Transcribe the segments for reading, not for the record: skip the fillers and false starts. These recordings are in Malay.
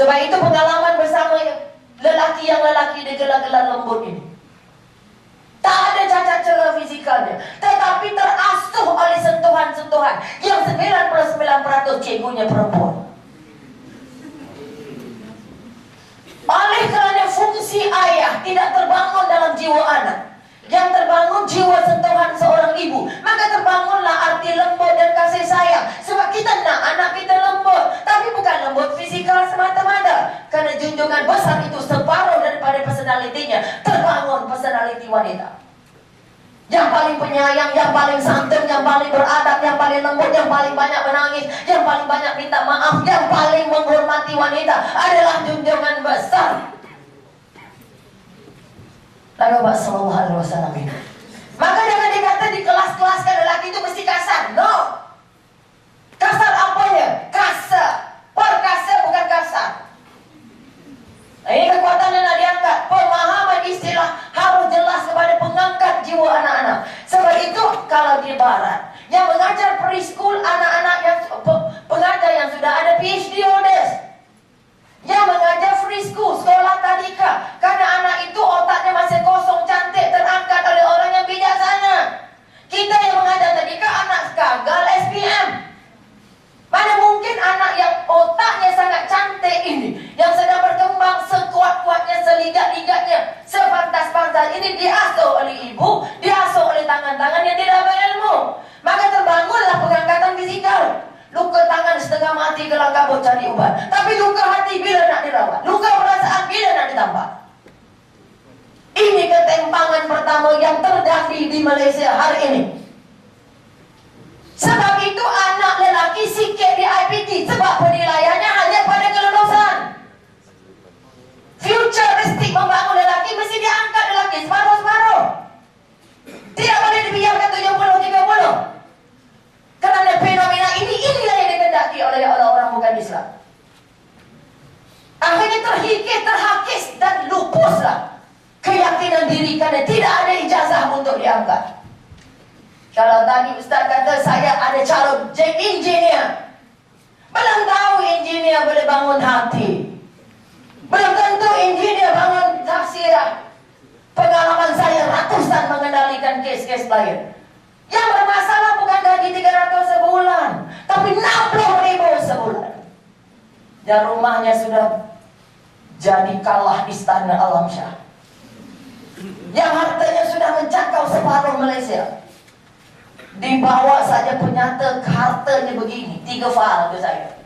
Sebab itu pengalaman bersama lelaki yang digela-gela lembut ini, tak ada cacat celah fisikalnya, tetapi terasuh oleh sentuhan-sentuhan yang 99% cikgunya perempuan. Oleh kerana fungsi ayah tidak terbangun dalam jiwa anak, yang terbangun jiwa sentuhan seorang ibu, maka terbangunlah arti lembut dan kasih sayang. Sebab kita nak anak kita lembut, tapi bukan lembut fisikal semata-mata. Kerana junjungan besar itu separuh daripada personalitinya, terbangun personaliti wanita yang paling penyayang, yang paling santun, yang paling beradab, yang paling lembut, yang paling banyak menangis, yang paling banyak minta maaf, yang paling menghormati wanita adalah junjungan besar Nabi Muhammad SAW itu. Maka jangan dikata di kelas-kelaskan lelaki itu mesti kasar. No. Kasar apanya? Kasar. Perkasa bukan kasar. Nah, ini kekuatan yang nak diangkat. Pemahaman istilah harus jelas kepada pengangkat jiwa anak-anak. Sebab itu kalau di barat yang mengajar preschool, anak-anak yang pengajar yang sudah ada PhD holders, yang mengajar free school, sekolah tadika, karena anak itu otaknya masih kosong, cantik, terangkat oleh orang yang bijaksana. Kita yang mengajar tadika, anak gagal SPM. Mana mungkin anak yang otaknya sangat cantik ini, yang sedang berkembang sekuat-kuatnya, seligat-ligatnya, sepantas-pantas ini diasuh oleh ibu, diasuh oleh tangan-tangan yang tidak berilmu. Maka terbangunlah pengangkatan fisikal. Luka tangan setengah mati kelang kabut cari ubat, tapi luka hati bila nak dirawat, luka perasaan bila nak ditambah. Ini ketimpangan pertama yang terjadi di Malaysia hari ini. Sebab itu anak lelaki sikit di IPT, sebab penilaiannya hanya pada kelulusan. Futuristik membangun lelaki mesti diangkat lelaki separuh-separuh. Tidak boleh dibiarkan 70-30. Kerana fenomena inilah yang dikendaki oleh orang-orang bukan Islam. Akhirnya terhikis, terhakis dan lupuslah keyakinan diri kerana tidak ada ijazah untuk diangkat. Kalau tadi Ustaz kata saya ada calon jadi engineer, belum tahu engineer boleh bangun hati, belum tentu engineer bangun tafsirah. Pengalaman saya ratusan mengendalikan kes-kes klien. Yang bermasalah bukan gaji 300 sebulan, tapi 60.000 sebulan. Dan rumahnya sudah jadi kalah istana Alam Shah, yang hartanya sudah menjangkau separuh Malaysia. Dibawa saja penyata hartanya begini, 3 file ke saya,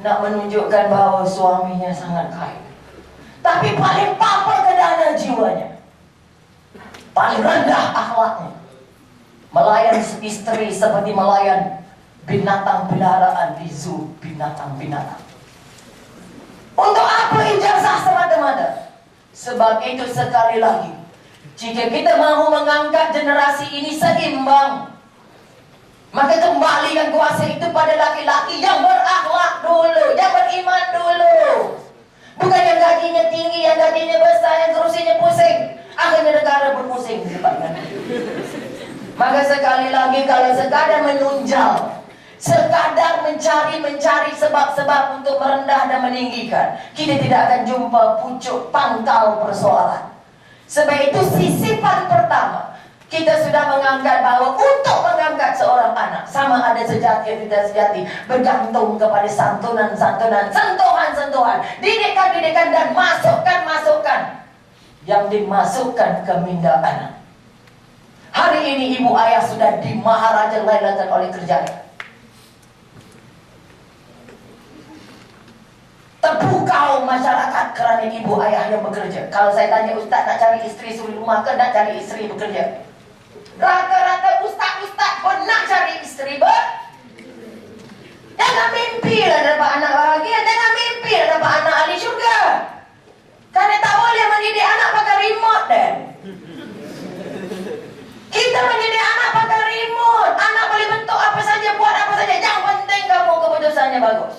nak menunjukkan bahawa suaminya sangat kaya. Tapi paling papa kedana jiwanya, paling rendah akhlaknya. Melayan istri seperti melayan binatang peliharaan di zoo binatang-binatang. Untuk apa ijazah semata-mata? Sebab itu sekali lagi, jika kita mahu mengangkat generasi ini seimbang, maka kembalikan kuasa itu pada laki-laki yang berakhlak dulu, yang beriman dulu. Bukan yang gajinya tinggi, yang gajinya besar, yang kerusinya pusing. Akhirnya negara berpusing sebabnya. Maka sekali lagi, kalau sekadar menunjal, sekadar mencari sebab-sebab untuk merendah dan meninggikan, kita tidak akan jumpa pucuk pangkal persoalan. Sebab itu sisipan pertama, kita sudah mengangkat bahawa untuk mengangkat seorang anak, sama ada sejati atau tidak sejati, bergantung kepada santunan-santunan, sentuhan-sentuhan, didikan-didikan dan masukan-masukan yang dimasukkan ke minda anak. Hari ini ibu ayah sudah dimaharaja-lailakan oleh kerjanya. Terpukau masyarakat kerana ibu ayah yang bekerja. Kalau saya tanya ustaz, nak cari isteri suri rumah ke nak cari isteri bekerja? Rata-rata ustaz-ustaz pun nak cari isteri jangan mimpi lah dapat anak bahagia, jangan mimpi lah dapat anak ahli syurga. Kerana tak boleh mendidik anak pakai remote dan kita mendidik anak pakai remote. Anak boleh bentuk apa saja, buat apa saja, yang penting kamu keputusannya bagus.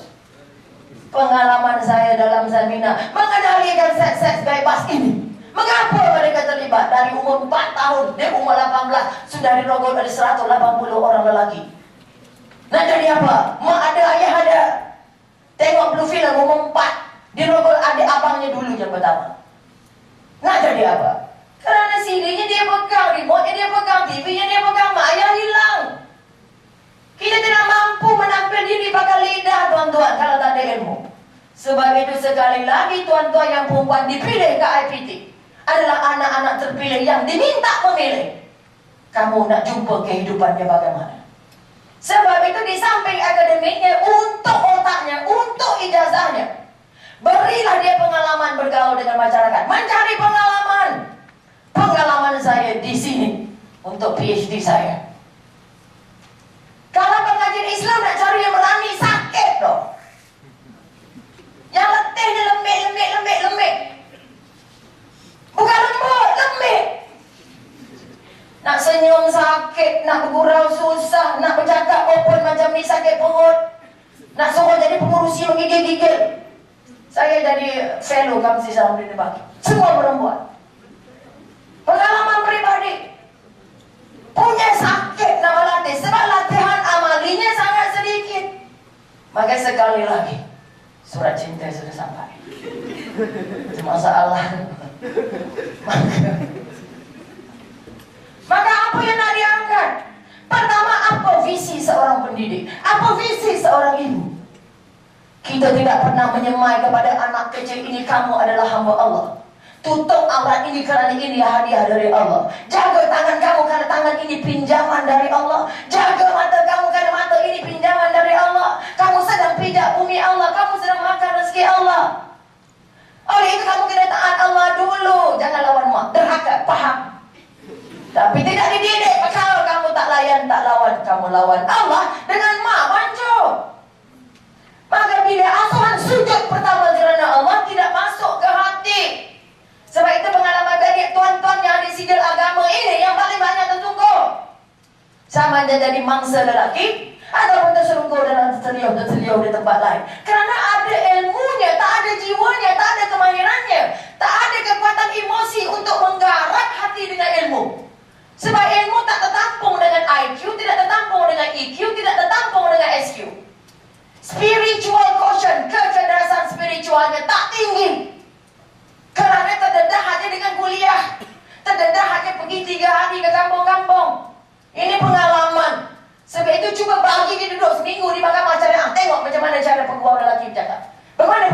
Pengalaman saya dalam seminar mengendalikan seks bebas ini, mengapa mereka terlibat? Dari umur 4 tahun, dia umur 18 sudah dirogol dari 180 orang lelaki. Nah jadi apa? Mak ada, ayah ada, Tengok Blue Film umur 4. Dirogol adik abangnya dulu yang pertama. Nak jadi apa? Kerana CD-nya dia pegang, remote-nya dia pegang, TV-nya dia pegang, mak ayah hilang. Kita tidak mampu menampil diri pakai lidah, tuan-tuan, kalau tak ada ilmu. Sebab itu sekali lagi, tuan-tuan yang perempuan dipilih ke IPT adalah anak-anak terpilih yang diminta memilih. Kamu nak jumpa kehidupannya bagaimana? Sebab itu di samping akademiknya, untuk otaknya, untuk ijazahnya, berilah dia pengalaman bergaul dengan masyarakat, mencari pengalaman. Pengalaman saya di sini untuk PhD saya. Kalau pengajian Islam nak cari yang berani, sakit dong. Yang letih dia lembik. Bukan lembut, lembik. Nak senyum sakit, nak bergurau susah, nak bercakap open macam ni sakit perut. Nak suruh jadi pengurusi menggigil-gigil. Saya jadi fellow Kamsi Salamudin Baki. Semua perempuan. Pengalaman pribadi. Punya sakit nak melatih. Sebab latihan amalinya sangat sedikit. Maka sekali lagi, surat cinta sudah sampai. Masalah. Maka apa yang nak diangkat? Pertama, apa visi seorang pendidik? Apa visi seorang ibu? Kita tidak pernah menyemai kepada anak kecil ini, kamu adalah hamba Allah. Tutup aurat ini kerana ini hadiah dari Allah. Jaga tangan kamu karena tangan ini pinjaman dari Allah. Jaga mata kamu karena mata ini pinjaman dari Allah. Kamu sedang pijak bumi Allah. Kamu sedang makan rezeki Allah. Oleh itu kamu kena taat Allah dulu. Jangan lawan mak. Derhaka, faham? Tapi tidak dididik. Kalau kamu tak layan, tak lawan, kamu lawan Allah dengan mak bancuh. Maka bila asuhan sujud pertama kerana Allah tidak masuk ke hati. Sebab itu pengalaman dari tuan-tuan yang di sijil agama ini yang paling banyak tersungguh. Sama jadi mangsa lelaki ataupun terselungkuh dalam terseliau di tempat lain. Kerana ada ilmunya, tak ada jiwanya, tak ada kemahirannya, tak ada kekuatan emosi untuk menggarap hati dengan ilmu. Sebab ilmu tak tertampung dengan IQ, tidak tertampung dengan EQ, tidak tertampung dengan SQ. Spiritual quotient, kecerdasan spiritualnya tak tinggi. Kerana terdedah hanya dengan kuliah, terdedah hanya pergi 3 hari ke kampung-kampung. Ini pengalaman. Sebab itu cuba bagi dia duduk seminggu di mahkamah syariah. Tengok macam mana cara peguam lelaki bercakap. Bagaimana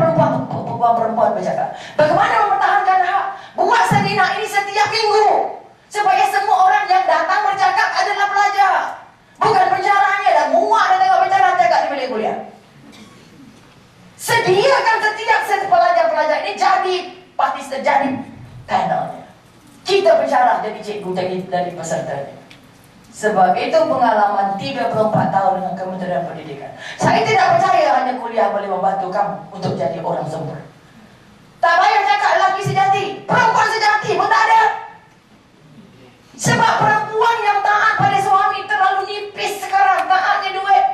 perempuan bercakap. Bagaimana mempertahankan hak. Buat seminar ini setiap minggu. Supaya semua orang yang datang bercakap adalah pelajar. Bukan penjaranya dah muak dah tengok penjara cakap di bilik kuliah. Sediakan setiap pelajar-pelajar ini jadi partisipasi, jadi panelnya. Kita pensyarah jadi cikgu dari pesertanya. Sebab itu pengalaman 34 tahun dengan Kementerian Pendidikan. Saya tidak percaya hanya kuliah boleh membantu kamu untuk jadi orang sempurna. Tak payah cakap lelaki sejati. Perempuan sejati pun tak ada. Sebab perempuan yang taat pada suami terlalu nipis sekarang. Taatnya duit,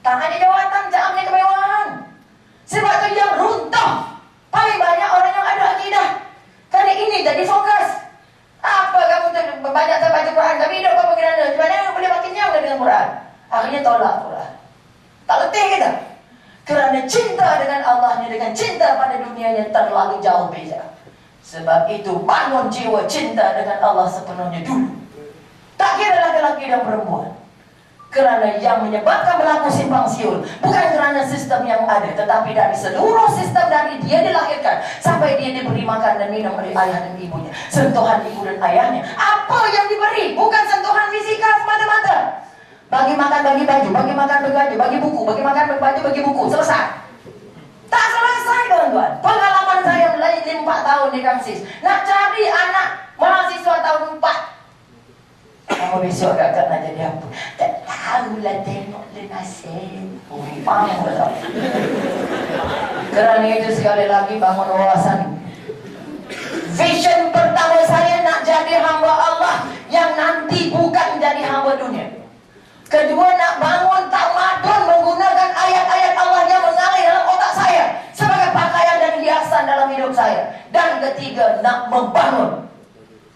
taatnya jawatan, jaamnya kemewahan. Sebab itu yang runtuh paling banyak orang yang ada akidah. Kerana ini jadi fokus. Apa kamu tu banyak baca Quran tapi hidup apa kerana? Macam boleh makin nyawa dengan Quran? Akhirnya tolak Quran. Tak letih kita. Kerana cinta dengan Allahnya, dengan cinta pada dunianya terlalu jauh beza. Sebab itu bangun jiwa cinta dengan Allah sepenuhnya dulu. Tak kira laki-laki dan perempuan. Kerana yang menyebabkan berlaku simpang siur bukan kerana sistem yang ada, tetapi dari seluruh sistem dari dia dilahirkan sampai dia diberi makan dan minum oleh ayah dan ibunya, sentuhan ibu dan ayahnya. Apa yang diberi? Bukan sentuhan fizikal semata-mata. Bagi makan, bagi baju, bagi makan, bagi baju, bagi buku, bagi makan, bagi baju, bagi buku. Selesai. Tak selesai, tuan-tuan. Pengalaman saya melalui 4 tahun di Kamsis. Nak cari anak mahasiswa tahun 4. Kamu besok agak nak jadi apa? Tak tahulah, tengok dia nasib. Faham tak? Kerana itu sekali lagi bangun wawasan. Vision pertama saya nak jadi hamba Allah yang nanti bukan jadi hamba dunia. Kedua, nak bangun tamadun menggunakan ayat-ayat Allah yang mengalir dalam otak saya sebagai pakaian dan hiasan dalam hidup saya. Dan ketiga, nak membangun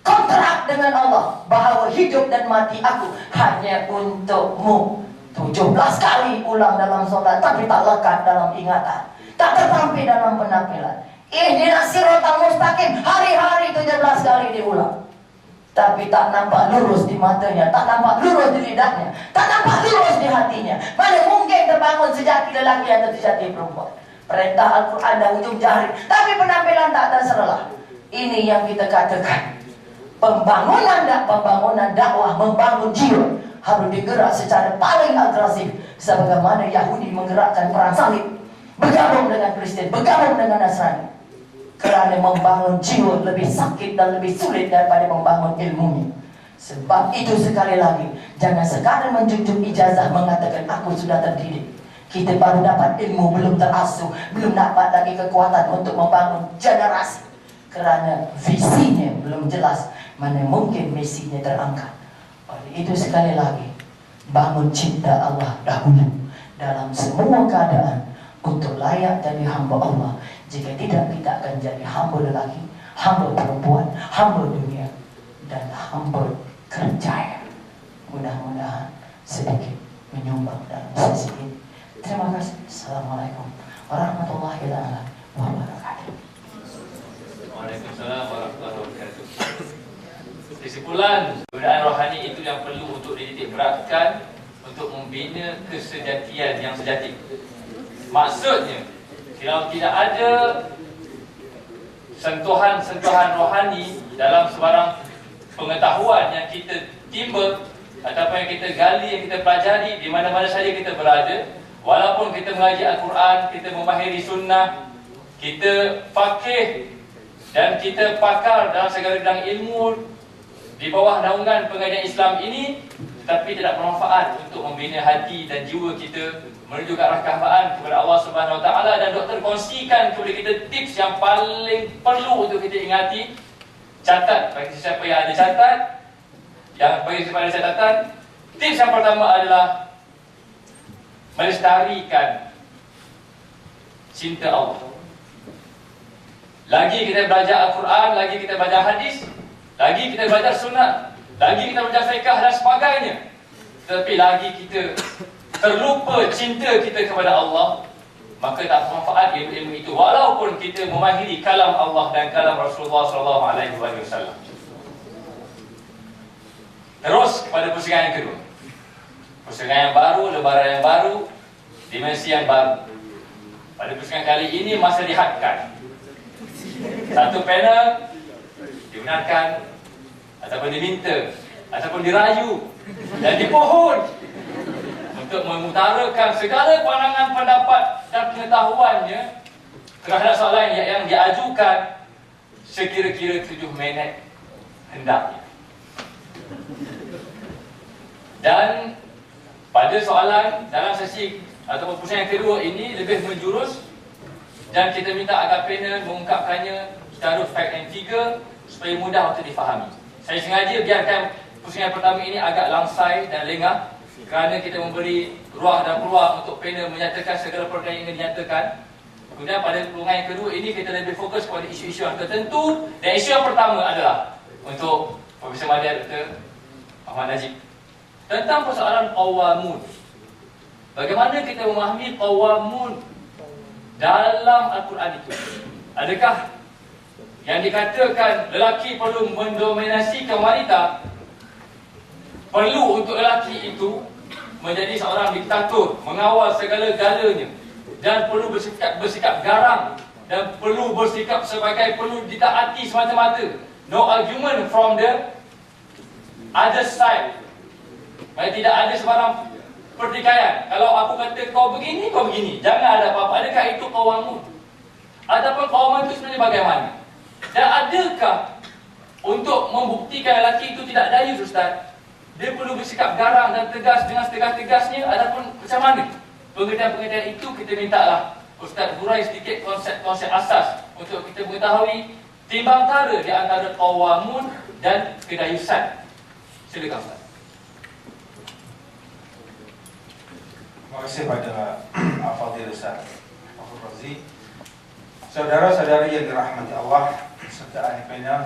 kontrak dengan Allah bahawa hidup dan mati aku hanya untukmu. 17 kali ulang dalam solat, tapi tak lekat dalam ingatan, tak tertampil dalam penampilan. Ihdinas siratal mustaqim, hari-hari 17 kali diulang, tapi tak nampak lurus di matanya, tak nampak lurus di lidahnya, tak nampak lurus di hatinya. Mana mungkin terbangun sejati lelaki atau sejati perempuan? Perintah Al-Quran dan hujung jari, tapi penampilan tak terserlah. Ini yang kita katakan pembangunan dakwah, membangun jiwa harus digerak secara paling agresif, sebagaimana Yahudi menggerakkan perang salib, bergabung dengan Kristen, bergabung dengan Nasrani. Kerana membangun jiwa lebih sakit dan lebih sulit daripada membangun ilmunya. Sebab itu sekali lagi, jangan sekadar menjunjung ijazah mengatakan aku sudah terdidik. Kita baru dapat ilmu, belum terasuh, belum dapat lagi kekuatan untuk membangun generasi. Kerana visinya belum jelas, mana mungkin misinya terangkat. Oleh itu sekali lagi, bangun cinta Allah dahulu dalam semua keadaan untuk layak jadi hamba Allah. Jika tidak, kita akan jadi hamba lelaki, hamba perempuan, hamba dunia, dan hamba kerjaya. Mudah-mudahan sedikit menyumbang dalam sesi ini. Terima kasih. Assalamualaikum warahmatullahi wabarakatuh. Waalaikumsalam warahmatullahi wabarakatuh. Kesimpulan, keberadaan rohani itu yang perlu untuk dititik beratkan untuk membina kesejatian yang sejati. Maksudnya, kalau tidak ada sentuhan-sentuhan rohani dalam sebarang pengetahuan yang kita timba ataupun yang kita gali, yang kita pelajari di mana-mana saja kita berada, walaupun kita mengaji Al-Quran, kita memahiri sunnah, kita faqih dan kita pakar dalam segala bidang ilmu di bawah naungan pengajian Islam ini, tetapi tidak bermanfaat untuk membina hati dan jiwa kita menuju ke arah kehampaan kepada Allah Subhanahu Wa Taala. Dan doktor kongsikan kepada kita tips yang paling perlu untuk kita ingati. Catat bagi siapa yang ada catat, yang bagi siapa ada catatan. Tips yang pertama adalah melestarikan cinta Allah. Lagi kita belajar Al-Quran, lagi kita belajar hadis, lagi kita belajar sunnah, lagi kita belajar fiqh dan sebagainya, tapi lagi kita terlupa cinta kita kepada Allah, maka tak bermanfaat ilmu itu, walaupun kita memahiri kalam Allah dan kalam Rasulullah SAW. Terus kepada pusingan yang kedua, pusingan yang baru, lebaran yang baru, dimensi yang baru. Pada pusingan kali ini masa dihadkan, satu panel dibenarkan ataupun diminta ataupun dirayu dan dipohon untuk mengutarakan segala pandangan, pendapat dan pengetahuannya terhadap soalan yang diajukan sekira-kira 7 minit hendaknya. Dan pada soalan dalam sesi ataupun pusingan yang kedua ini lebih menjurus, dan kita minta agar panel mengungkapkannya secara fact and figure supaya mudah untuk difahami. Saya sengaja biarkan pusingan pertama ini agak langsai dan lengah kerana kita memberi ruang dan peluang untuk panel menyatakan segala perkara yang ingin dinyatakan. Kemudian pada perluangan yang kedua ini kita lebih fokus kepada isu-isu yang tertentu, dan isu yang pertama adalah untuk Profesor Madya Dr. Ahmad Najib tentang persoalan qawamun. Bagaimana kita memahami qawamun dalam Al-Quran itu? Adakah yang dikatakan lelaki perlu mendominasikan wanita, perlu untuk lelaki itu menjadi seorang diktator, mengawal segala-galanya, dan perlu bersikap garang, dan perlu bersikap sebagai perlu ditaati semata-mata? No argument from the other side. Tidak ada sebarang pertikaian. Kalau aku kata kau begini, kau begini, jangan ada apa-apa. Adakah itu qawamun? Ataupun qawamun itu sebenarnya bagaimana? Dan adakah untuk membuktikan lelaki itu tidak dayus, Ustaz, dia perlu bersikap garang dan tegas dengan setegas-tegasnya, ataupun macam mana? Pengertian-pengertian itu kita mintalah Ustaz hurai sedikit konsep-konsep asas untuk kita mengetahui timbang tara di antara qawamun dan kedayusan. Silakan, Ustaz. Terima kasih pada Al-Fadhil Ustaz Fakhur Razi. Saudara-saudari yang dirahmati Allah serta ahli panel,